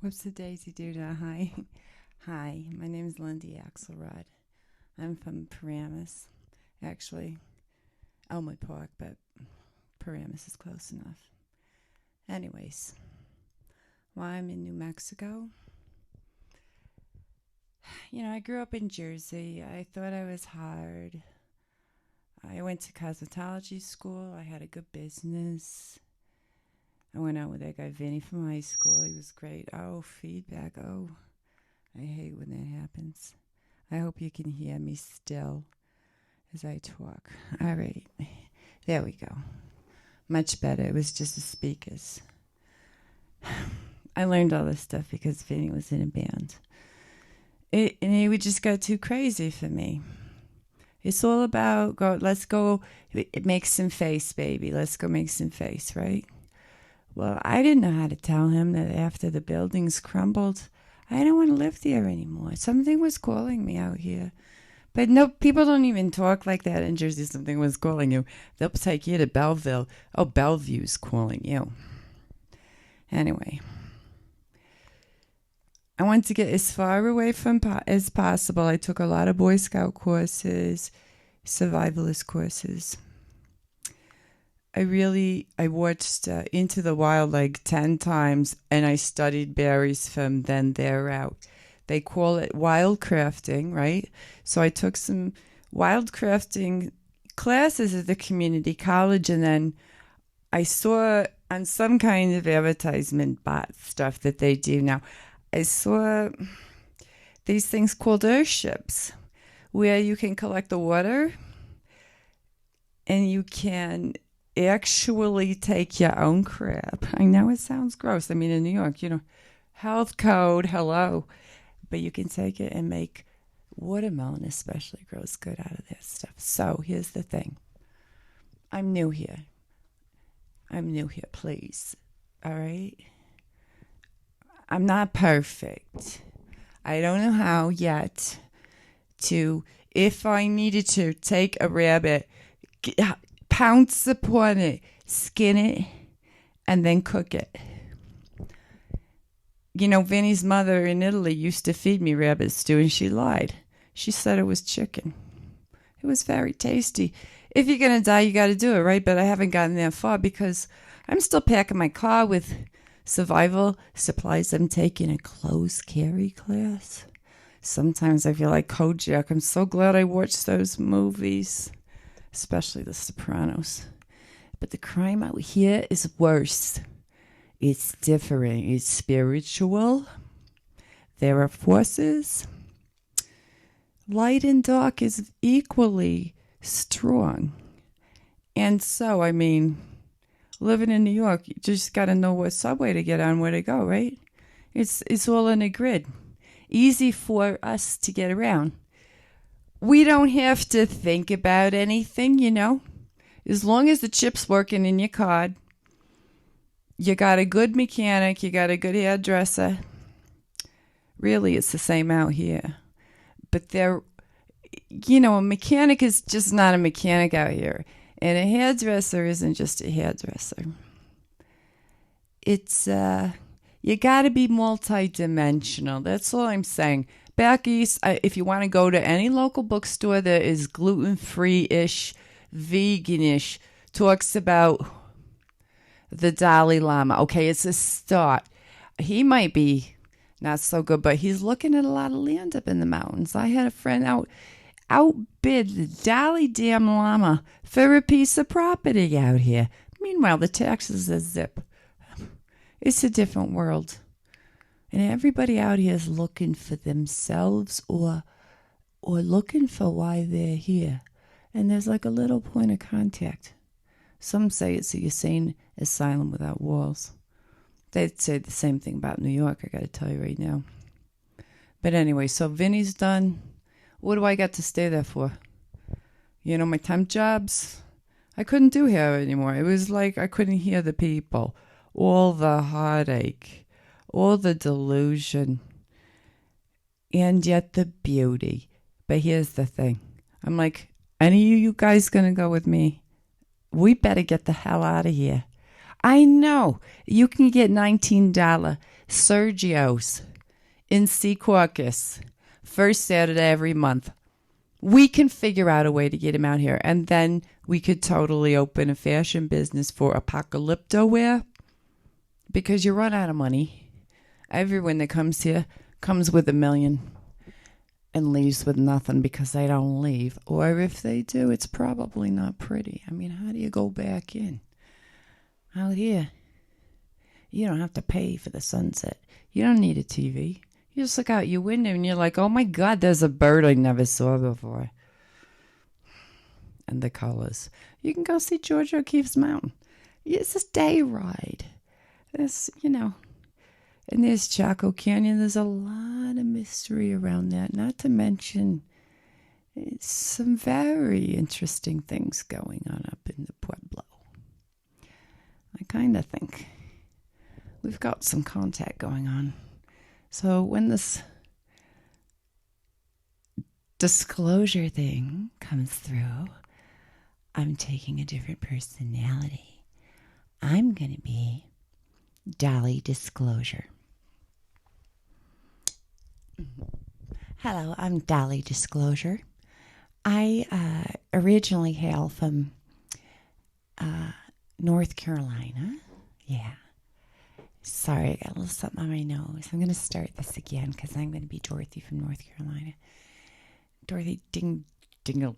Whoops a daisy doo-dah. Hi. Hi, my name is Lindy Axelrod. I'm from Paramus. Actually, Elmwood Park, but Paramus is close enough. Anyways, while I'm in New Mexico, I grew up in Jersey. I thought I was hard. I went to cosmetology school. I had a good business. I went out with that guy Vinny from high school. He was great. Oh, feedback. Oh, I hate when that happens. I hope you can hear me still as I talk. All right. There we go. Much better. It was just the speakers. I learned all this stuff because Vinny was in a band. And it just got too crazy for me. It's all about let's go make some face, baby. Let's go make some face, right? Well, I didn't know how to tell him that after the buildings crumbled, I didn't want to live there anymore. Something was calling me out here. But no, people don't even talk like that in Jersey. Something was calling you. They'll take you to Belleville. Oh, Bellevue's calling you. Anyway, I wanted to get as far away from as possible. I took a lot of Boy Scout courses, survivalist courses. I watched Into the Wild like 10 times, and I studied berries from then there out. They call it wild crafting, right? So I took some wild crafting classes at the community college, and then I saw on some kind of advertisement bot stuff that they do now, I saw these things called airships where you can collect the water and you can actually take your own crap. I know it sounds gross. I mean, in New York, health code, hello. But you can take it and make watermelon especially grows good out of that stuff. So here's the thing. I'm new here, please. All right? I'm not perfect. I don't know how yet if I needed to take a rabbit, pounce upon it, skin it, and then cook it. Vinny's mother in Italy used to feed me rabbit stew, and she lied. She said it was chicken. It was very tasty. If you're going to die, you got to do it, right? But I haven't gotten that far because I'm still packing my car with survival supplies. I'm taking a close carry class. Sometimes I feel like Kojak. I'm so glad I watched those movies, especially The Sopranos. But the crime out here is worse. It's different. It's spiritual. There are forces. Light and dark is equally strong. And so, living in New York, you just got to know what subway to get on, where to go, right? It's all in a grid. Easy for us to get around. We don't have to think about anything, As long as the chip's working in your card, you got a good mechanic, you got a good hairdresser. Really, it's the same out here. But a mechanic is just not a mechanic out here. And a hairdresser isn't just a hairdresser. It's, you got to be multidimensional. That's all I'm saying. Back east, if you want to go to any local bookstore that is gluten-free-ish, vegan-ish, talks about the Dalai Lama. Okay, it's a start. He might be not so good, but he's looking at a lot of land up in the mountains. I had a friend outbid the Dalai Damn Lama for a piece of property out here. Meanwhile, the taxes are zip. It's a different world. And everybody out here is looking for themselves or looking for why they're here. And there's like a little point of contact. Some say it's a insane asylum without walls. They'd say the same thing about New York, I got to tell you right now. But anyway, so Vinny's done. What do I got to stay there for? My temp jobs, I couldn't do here anymore. It was like I couldn't hear the people. All the heartache, all the delusion, and yet the beauty. But here's the thing. I'm like, any of you guys going to go with me? We better get the hell out of here. I know. You can get $19 Sergio's in Secaucus first Saturday every month. We can figure out a way to get him out here. And then we could totally open a fashion business for apocalypto wear because you run out of money. Everyone that comes here comes with $1 million and leaves with nothing because they don't leave. Or if they do, it's probably not pretty. I mean, how do you go back in? Out here, you don't have to pay for the sunset. You don't need a TV. You just look out your window and you're like, oh my God, there's a bird I never saw before. And the colors. You can go see George O'Keeffe's Mountain. It's a day ride. It's, and there's Chaco Canyon. There's a lot of mystery around that. Not to mention some very interesting things going on up in the Pueblo. I kind of think we've got some contact going on. So when this disclosure thing comes through, I'm taking a different personality. I'm going to be Dolly Disclosure. Hello, I'm Dolly Disclosure. I originally hail from North Carolina. Yeah. Sorry, I got a little something on my nose. I'm going to start this again because I'm going to be Dorothy from North Carolina. Dorothy Dingle